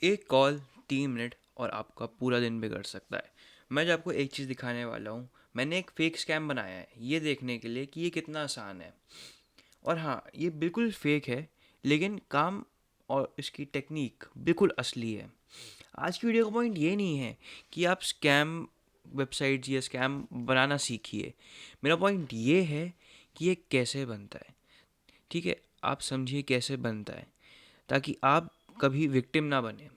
एक call 3 minute और आपका पूरा दिन बिगड़ सकता है। मैं जो आपको एक चीज़ दिखाने वाला हूँ, मैंने एक फेक स्कैम बनाया है ये देखने के लिए कि ये कितना आसान है। और हाँ, ये बिल्कुल फेक है, लेकिन काम और इसकी टेक्निक बिल्कुल असली है। आज की वीडियो का पॉइंट ये नहीं है कि आप स्कैम वेबसाइट्स या स्कैम बनाना सीखिए। मेरा पॉइंट ये है कि ये कैसे बनता है। ठीक है, आप समझिए कैसे बनता है, ताकि आप कभी विक्टिम ना बने।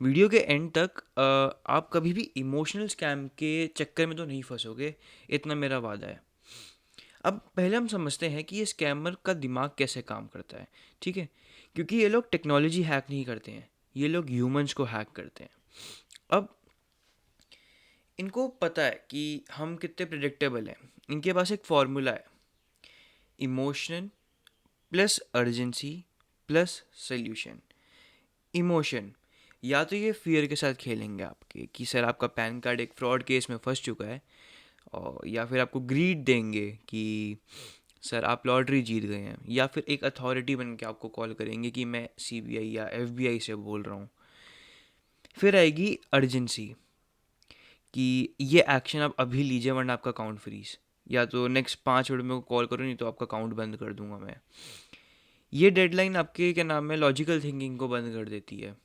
वीडियो के एंड तक आप कभी भी इमोशनल स्कैम के चक्कर में तो नहीं फंसोगे, इतना मेरा वादा है। अब पहले हम समझते हैं कि ये स्कैमर का दिमाग कैसे काम करता है। ठीक है, क्योंकि ये लोग टेक्नोलॉजी हैक नहीं करते हैं, ये लोग ह्यूमंस को हैक करते हैं। अब इनको पता है कि हम कितने प्रिडिक्टेबल हैं। इनके पास एक फॉर्मूला है, emotion plus urgency plus solution. Emotion, या तो ये फियर के साथ खेलेंगे आपके कि सर आपका पैन कार्ड एक फ्रॉड केस में फंस चुका है, और या फिर आपको ग्रीड देंगे कि सर आप लॉटरी जीत गए हैं, या फिर एक अथॉरिटी बन के आपको कॉल करेंगे कि मैं सीबीआई या एफबीआई से बोल रहा हूँ। फिर आएगी अर्जेंसी कि ये एक्शन आप अभी लीजिए वरना आपका अकाउंट फ्रीज, या तो नेक्स्ट 5 मिनट में कॉल करो नहीं तो आपका अकाउंट बंद कर दूंगा मैं। ये डेडलाइन आपके क्या नाम है लॉजिकल थिंकिंग को बंद कर देती है।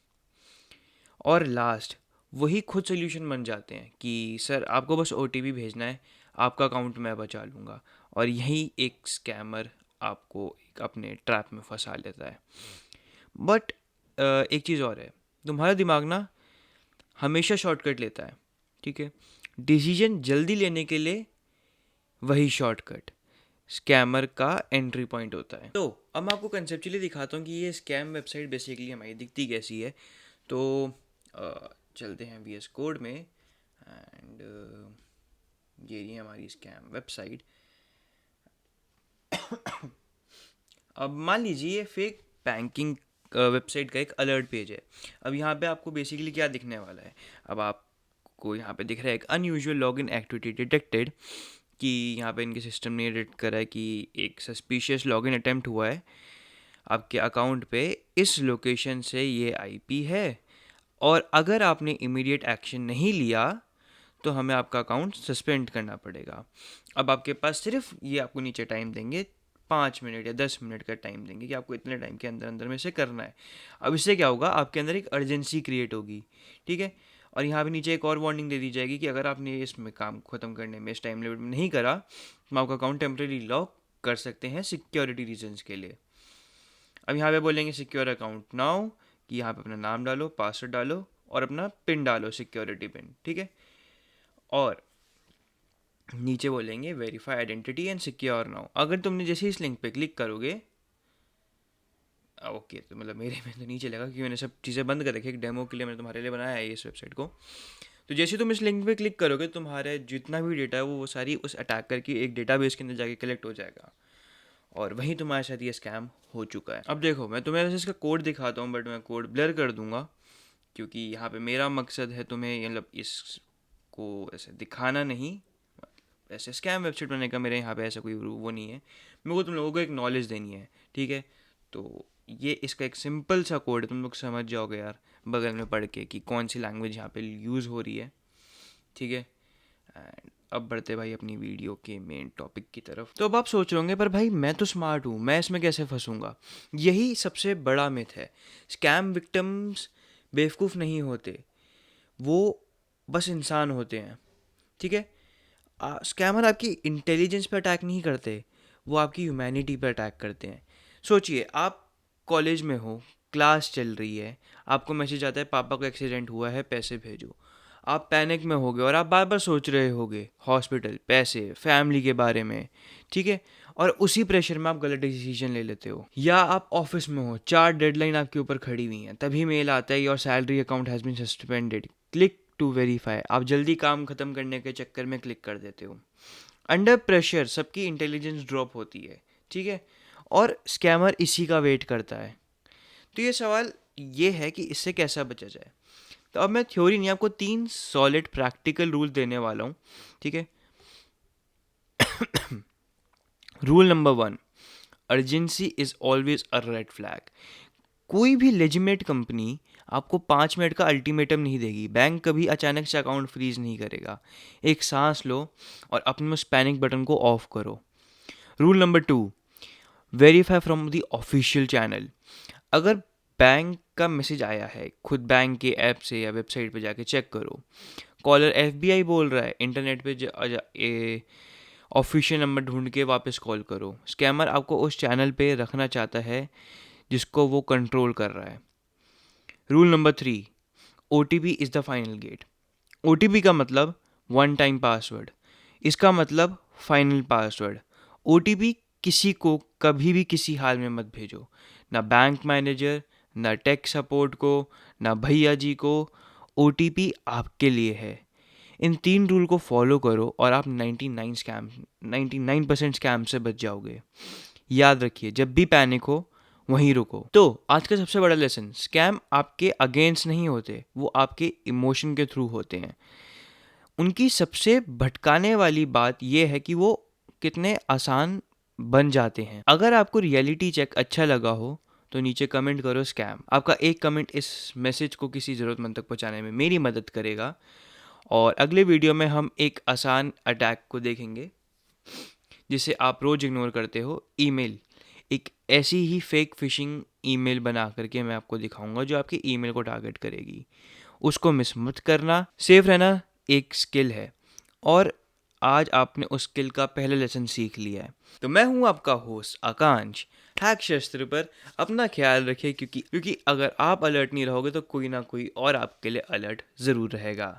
और लास्ट, वही खुद सोल्यूशन बन जाते हैं कि सर आपको बस ओटीपी भेजना है, आपका अकाउंट मैं बचा लूँगा। और यही एक स्कैमर आपको एक अपने ट्रैप में फंसा लेता है। बट एक चीज़ और है, तुम्हारा दिमाग ना हमेशा शॉर्टकट लेता है। ठीक है, डिसीजन जल्दी लेने के लिए वही शॉर्टकट स्कैमर का एंट्री पॉइंट होता है। तो अब मैं आपको कंसेप्चुअली दिखाता हूँ कि ये स्कैम वेबसाइट बेसिकली हमारी दिखती कैसी है। तो चलते हैं VS कोड में, एंड ये रही हमारी स्कैम वेबसाइट। अब मान लीजिए ये फेक बैंकिंग वेबसाइट का एक अलर्ट पेज है। अब यहाँ पे आपको बेसिकली क्या दिखने वाला है, अब आपको यहाँ पे दिख रहा है एक अनयूजुअल लॉगिन एक्टिविटी डिटेक्टेड, कि यहाँ पे इनके सिस्टम ने डिटेक्ट करा है कि एक सस्पिशियस लॉगिन अटेम्प्ट हुआ है आपके अकाउंट पे, इस लोकेशन से ये आईपी है, और अगर आपने इमीडिएट एक्शन नहीं लिया तो हमें आपका अकाउंट सस्पेंड करना पड़ेगा। अब आपके पास सिर्फ ये आपको नीचे टाइम देंगे, 5 मिनट या 10 मिनट का टाइम देंगे कि आपको इतने टाइम के अंदर अंदर में से करना है। अब इससे क्या होगा, आपके अंदर एक अर्जेंसी क्रिएट होगी। ठीक है, और यहाँ पे नीचे एक और वार्निंग दे दी जाएगी कि अगर आपने इसमें काम ख़त्म करने में इस टाइम लिमिट में नहीं करा तो आपका अकाउंट टेम्प्रेरी लॉक कर सकते हैं सिक्योरिटी रीजंस के लिए। अब यहाँ पे बोलेंगे सिक्योर अकाउंट नाउ, कि यहाँ पे अपना नाम डालो, पासवर्ड डालो और अपना पिन डालो, सिक्योरिटी पिन। ठीक है, और नीचे बोलेंगे verify identity and secure now. अगर तुमने जैसे इस लिंक पे क्लिक करोगे, ओके, तो मतलब मेरे में तो नहीं चलेगा क्योंकि मैंने सब चीज़ें बंद कर रखी है, एक डेमो के लिए मैंने तुम्हारे लिए बनाया है इस वेबसाइट को। तो जैसे तुम इस लिंक पे क्लिक करोगे, तुम्हारे जितना भी डेटा है वो सारी उस अटैकर की एक डेटाबेस के अंदर जाके कलेक्ट हो जाएगा, और वहीं तुम्हारे साथ ये स्कैम हो चुका है। अब देखो, मैं तुम्हें वैसे इसका कोड दिखाता हूँ, बट मैं कोड ब्लर कर दूंगा क्योंकि यहाँ पे मेरा मकसद है तुम्हें मतलब इसको ऐसे दिखाना नहीं। ऐसे स्कैम वेबसाइट बनाने का मेरे यहाँ पे ऐसा कोई वो नहीं है, मेरे को तुम लोगों को एक नॉलेज देनी है। ठीक है, तो ये इसका एक सिंपल सा कोड है, तुम लोग समझ जाओगे यार बगल में पढ़ के कि कौन सी लैंग्वेज यहाँ पे यूज़ हो रही है। ठीक है, एंड अब बढ़ते भाई अपनी वीडियो के मेन टॉपिक की तरफ। तो अब आप सोच रहे होंगे पर भाई मैं तो स्मार्ट हूँ, मैं इसमें कैसे फंसूंगा। यही सबसे बड़ा मिथ है, स्कैम विक्टिम्स बेवकूफ़ नहीं होते, वो बस इंसान होते हैं। ठीक है, स्कैमर आपकी इंटेलिजेंस पे अटैक नहीं करते, वो आपकी ह्यूमैनिटी पे अटैक करते हैं। सोचिए, आप कॉलेज में हो, क्लास चल रही है, आपको मैसेज आता है पापा को एक्सीडेंट हुआ है पैसे भेजो। आप पैनिक में होगे और आप बार बार सोच रहे होगे हॉस्पिटल, पैसे, फैमिली के बारे में। ठीक है, और उसी प्रेशर में आप गलत डिसीजन ले लेते हो। या आप ऑफिस में हो, 4 डेडलाइन आपके ऊपर खड़ी हुई हैं, तभी मेल आता है your salary account has been suspended, click to verify. आप जल्दी काम खत्म करने के चक्कर में क्लिक कर देते हो। अंडर प्रेशर सबकी इंटेलिजेंस ड्रॉप होती है। ठीक है, और स्कैमर इसी का वेट करता है। तो ये सवाल ये है कि इससे कैसा बचा जाए। तो अब मैं थ्योरी नहीं, आपको 3 सॉलिड प्रैक्टिकल रूल देने वाला हूँ। ठीक है, rule number 1, urgency is always a red flag. कोई भी लेजिमेट कंपनी आपको 5 मिनट का अल्टीमेटम नहीं देगी। बैंक कभी अचानक से अकाउंट फ्रीज नहीं करेगा। एक सांस लो और अपने उस पैनिक बटन को ऑफ करो। Rule number 2, verify from the official channel. अगर बैंक का मैसेज आया है, खुद बैंक के ऐप से या वेबसाइट पे जाके चेक करो। कॉलर एफबीआई बोल रहा है, इंटरनेट पे ऑफिशियल नंबर ढूंढ के वापस कॉल करो। स्कैमर आपको उस चैनल पे रखना चाहता है जिसको वो कंट्रोल कर रहा है। Rule number 3, OTP is the final gate. OTP का मतलब वन टाइम पासवर्ड, इसका मतलब फाइनल पासवर्ड। OTP किसी को कभी भी किसी हाल में मत भेजो, ना बैंक मैनेजर, ना टेक सपोर्ट को, ना भैया जी को। OTP आपके लिए है। इन 3 रूल को फॉलो करो और आप 99% स्कैम से बच जाओगे। याद रखिए, जब भी पैनिक हो वहीं रुको। तो आज का सबसे बड़ा लेसन, स्कैम आपके अगेंस्ट नहीं होते, वो आपके इमोशन के थ्रू होते हैं। उनकी सबसे भटकाने वाली बात यह है कि वो कितने आसान बन जाते हैं। अगर आपको रियलिटी चेक अच्छा लगा हो तो नीचे कमेंट करो स्कैम। आपका एक कमेंट इस मैसेज को किसी ज़रूरतमंद तक पहुंचाने में मेरी मदद करेगा। और अगले वीडियो में हम एक आसान अटैक को देखेंगे जिसे आप रोज इग्नोर करते हो, ईमेल। एक ऐसी ही फेक फिशिंग ईमेल बना करके मैं आपको दिखाऊंगा जो आपके ईमेल को टारगेट करेगी। उसको मिस मत करना। सेफ रहना एक स्किल है और आज आपने उस स्किल का पहला लेसन सीख लिया है। तो मैं हूं आपका होस्ट आकांक्ष। हैक शस्त्र पर अपना ख्याल रखिए, क्योंकि अगर आप अलर्ट नहीं रहोगे तो कोई ना कोई और आपके लिए अलर्ट ज़रूर रहेगा।